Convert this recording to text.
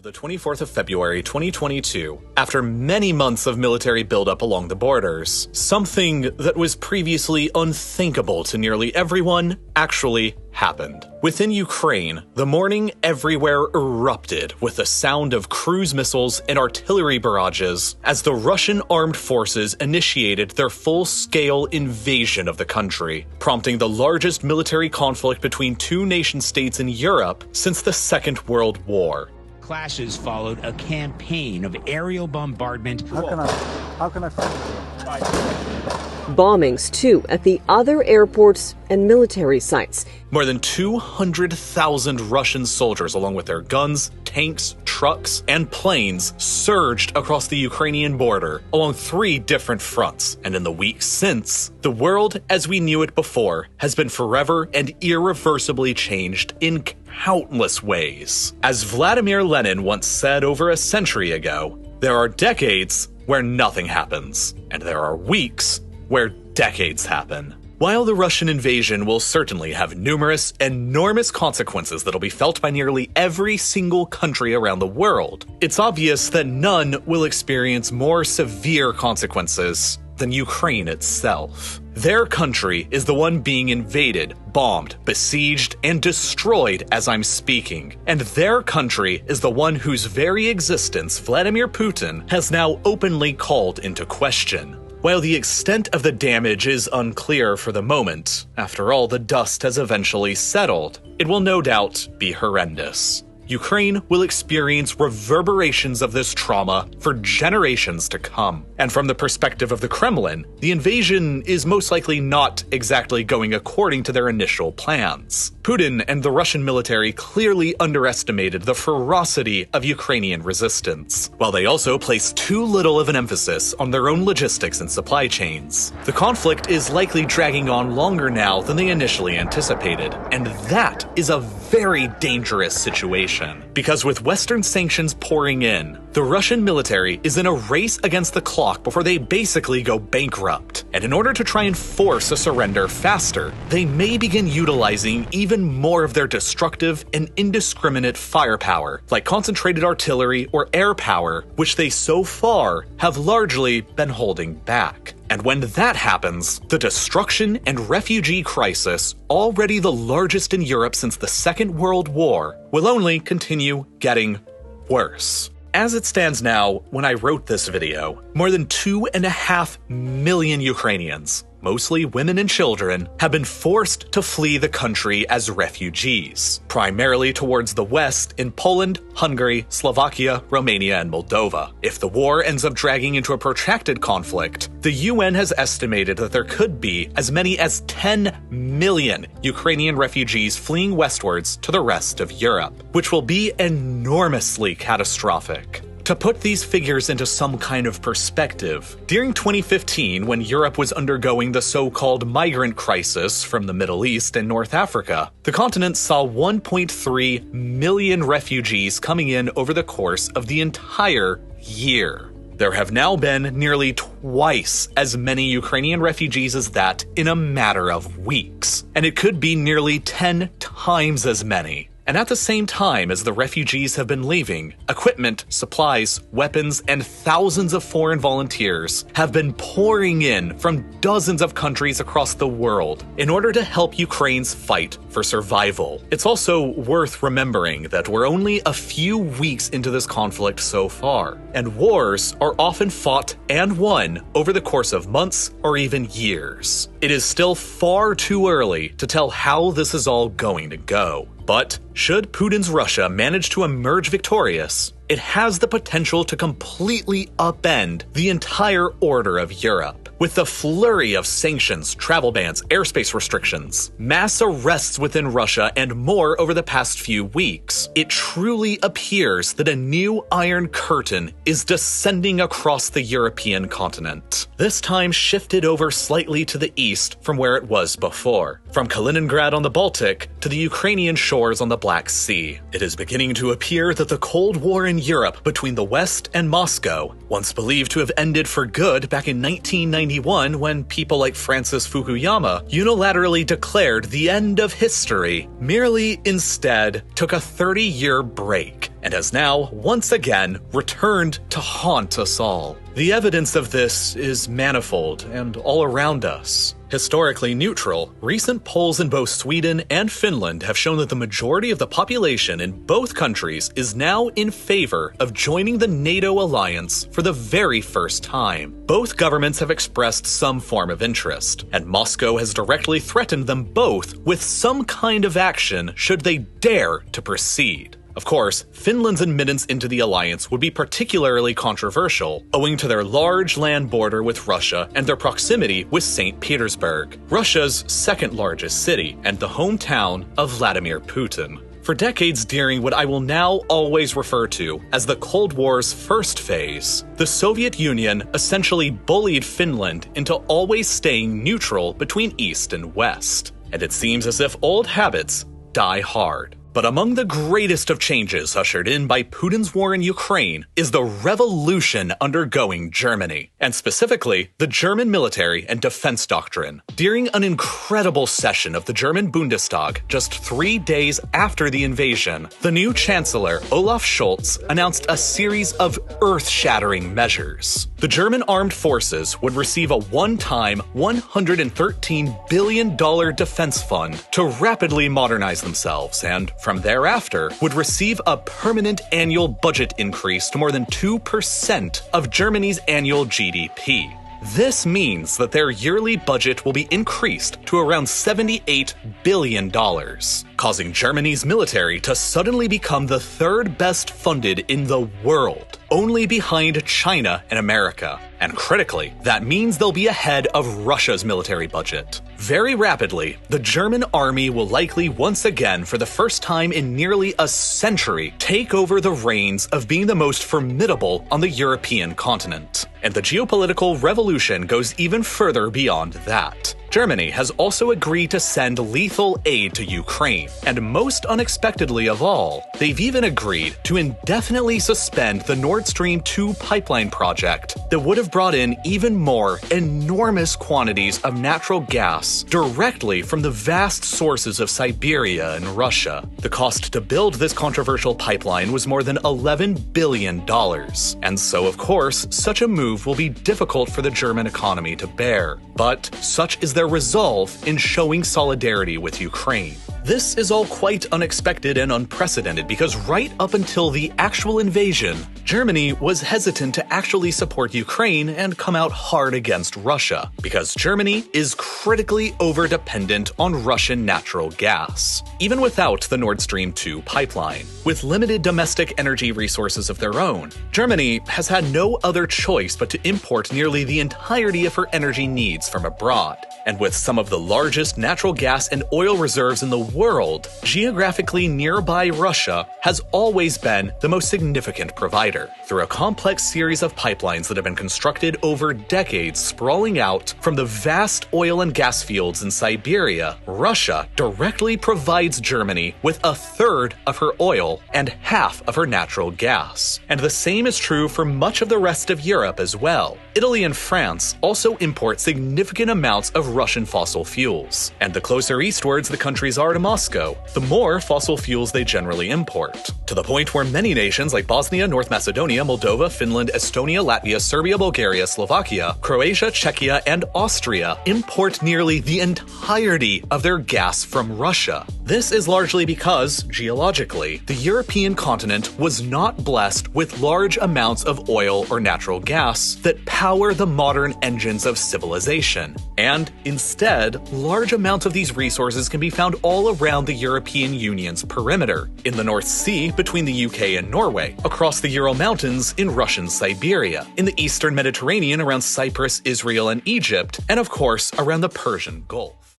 The 24th of February 2022, after many months of military buildup along the borders, something that was previously unthinkable to nearly everyone actually happened. Within Ukraine, the morning everywhere erupted with the sound of cruise missiles and artillery barrages as the Russian armed forces initiated their full-scale invasion of the country, prompting the largest military conflict between two nation-states in Europe since the Second World War. Clashes followed a campaign of aerial bombardment. How can I find you? Bombings, too, at the other airports and military sites. More than 200,000 Russian soldiers, along with their guns, tanks, trucks, and planes, surged across the Ukrainian border along 3 different fronts. And in the weeks since, the world as we knew it before has been forever and irreversibly changed in countless ways. As Vladimir Lenin once said over a century ago, there are decades where nothing happens, and there are weeks where decades happen. While the Russian invasion will certainly have numerous, enormous consequences that'll be felt by nearly every single country around the world, it's obvious that none will experience more severe consequences than Ukraine itself. Their country is the one being invaded, bombed, besieged, and destroyed as I'm speaking. And their country is the one whose very existence Vladimir Putin has now openly called into question. While the extent of the damage is unclear for the moment, after all, the dust has eventually settled, it will no doubt be horrendous. Ukraine will experience reverberations of this trauma for generations to come. And from the perspective of the Kremlin, the invasion is most likely not exactly going according to their initial plans. Putin and the Russian military clearly underestimated the ferocity of Ukrainian resistance, while they also placed too little of an emphasis on their own logistics and supply chains. The conflict is likely dragging on longer now than they initially anticipated, and that is a very dangerous situation. Because with Western sanctions pouring in, the Russian military is in a race against the clock before they basically go bankrupt. And in order to try and force a surrender faster, they may begin utilizing even more of their destructive and indiscriminate firepower, like concentrated artillery or air power, which they so far have largely been holding back. And when that happens, the destruction and refugee crisis, already the largest in Europe since the Second World War, will only continue getting worse. As it stands now, when I wrote this video, more than 2.5 million Ukrainians, mostly women and children, have been forced to flee the country as refugees, primarily towards the west in Poland, Hungary, Slovakia, Romania, and Moldova. If the war ends up dragging into a protracted conflict, the UN has estimated that there could be as many as 10 million Ukrainian refugees fleeing westwards to the rest of Europe, which will be enormously catastrophic. To put these figures into some kind of perspective, during 2015, when Europe was undergoing the so-called migrant crisis from the Middle East and North Africa, the continent saw 1.3 million refugees coming in over the course of the entire year. There have now been nearly twice as many Ukrainian refugees as that in a matter of weeks, and it could be nearly 10 times as many. And at the same time as the refugees have been leaving, equipment, supplies, weapons, and thousands of foreign volunteers have been pouring in from dozens of countries across the world in order to help Ukraine's fight for survival. It's also worth remembering that we're only a few weeks into this conflict so far, and wars are often fought and won over the course of months or even years. It is still far too early to tell how this is all going to go. But should Putin's Russia manage to emerge victorious, it has the potential to completely upend the entire order of Europe. With the flurry of sanctions, travel bans, airspace restrictions, mass arrests within Russia, and more over the past few weeks, it truly appears that a new Iron Curtain is descending across the European continent. This time shifted over slightly to the east from where it was before, from Kaliningrad on the Baltic to the Ukrainian shores on the Black Sea. It is beginning to appear that the Cold War in Europe between the West and Moscow, once believed to have ended for good back in 1991 when people like Francis Fukuyama unilaterally declared the end of history, merely instead took a 30-year break and has now, once again, returned to haunt us all. The evidence of this is manifold and all around us. Historically neutral, recent polls in both Sweden and Finland have shown that the majority of the population in both countries is now in favor of joining the NATO alliance for the very first time. Both governments have expressed some form of interest, and Moscow has directly threatened them both with some kind of action should they dare to proceed. Of course, Finland's admittance into the alliance would be particularly controversial, owing to their large land border with Russia and their proximity with St. Petersburg, Russia's second largest city and the hometown of Vladimir Putin. For decades during what I will now always refer to as the Cold War's first phase, the Soviet Union essentially bullied Finland into always staying neutral between East and West. And it seems as if old habits die hard. But among the greatest of changes ushered in by Putin's war in Ukraine is the revolution undergoing Germany, and specifically the German military and defense doctrine. During an incredible session of the German Bundestag just 3 days after the invasion, the new Chancellor Olaf Scholz announced a series of earth-shattering measures. The German armed forces would receive a one-time $113 billion defense fund to rapidly modernize themselves and, from thereafter, would receive a permanent annual budget increase to more than 2% of Germany's annual GDP. This means that their yearly budget will be increased to around $78 billion, causing Germany's military to suddenly become the third best funded in the world, only behind China and America. And critically, that means they'll be ahead of Russia's military budget. Very rapidly, the German army will likely once again, for the first time in nearly a century, take over the reins of being the most formidable on the European continent. And the geopolitical revolution goes even further beyond that. Germany has also agreed to send lethal aid to Ukraine, and most unexpectedly of all, they've even agreed to indefinitely suspend the Nord Stream 2 pipeline project that would have brought in even more enormous quantities of natural gas directly from the vast sources of Siberia and Russia. The cost to build this controversial pipeline was more than $11 billion, and so of course, such a move will be difficult for the German economy to bear. But such is their resolve in showing solidarity with Ukraine. This is all quite unexpected and unprecedented because right up until the actual invasion, Germany was hesitant to actually support Ukraine and come out hard against Russia, because Germany is critically overdependent on Russian natural gas, even without the Nord Stream 2 pipeline. With limited domestic energy resources of their own, Germany has had no other choice but to import nearly the entirety of her energy needs from abroad. And with some of the largest natural gas and oil reserves in the world, geographically nearby Russia has always been the most significant provider. Through a complex series of pipelines that have been constructed over decades sprawling out from the vast oil and gas fields in Siberia, Russia directly provides Germany with a third of her oil and half of her natural gas. And the same is true for much of the rest of Europe as well. Italy and France also import significant amounts of Russian fossil fuels, and the closer eastwards the countries are to Moscow, the more fossil fuels they generally import, to the point where many nations like Bosnia, North Macedonia, Moldova, Finland, Estonia, Latvia, Serbia, Bulgaria, Slovakia, Croatia, Czechia, and Austria import nearly the entirety of their gas from Russia. This is largely because, geologically, the European continent was not blessed with large amounts of oil or natural gas that power the modern engines of civilization, and instead, large amounts of these resources can be found all around the European Union's perimeter, in the North Sea between the UK and Norway, across the Ural Mountains in Russian Siberia, in the eastern Mediterranean around Cyprus, Israel, and Egypt, and of course around the Persian Gulf.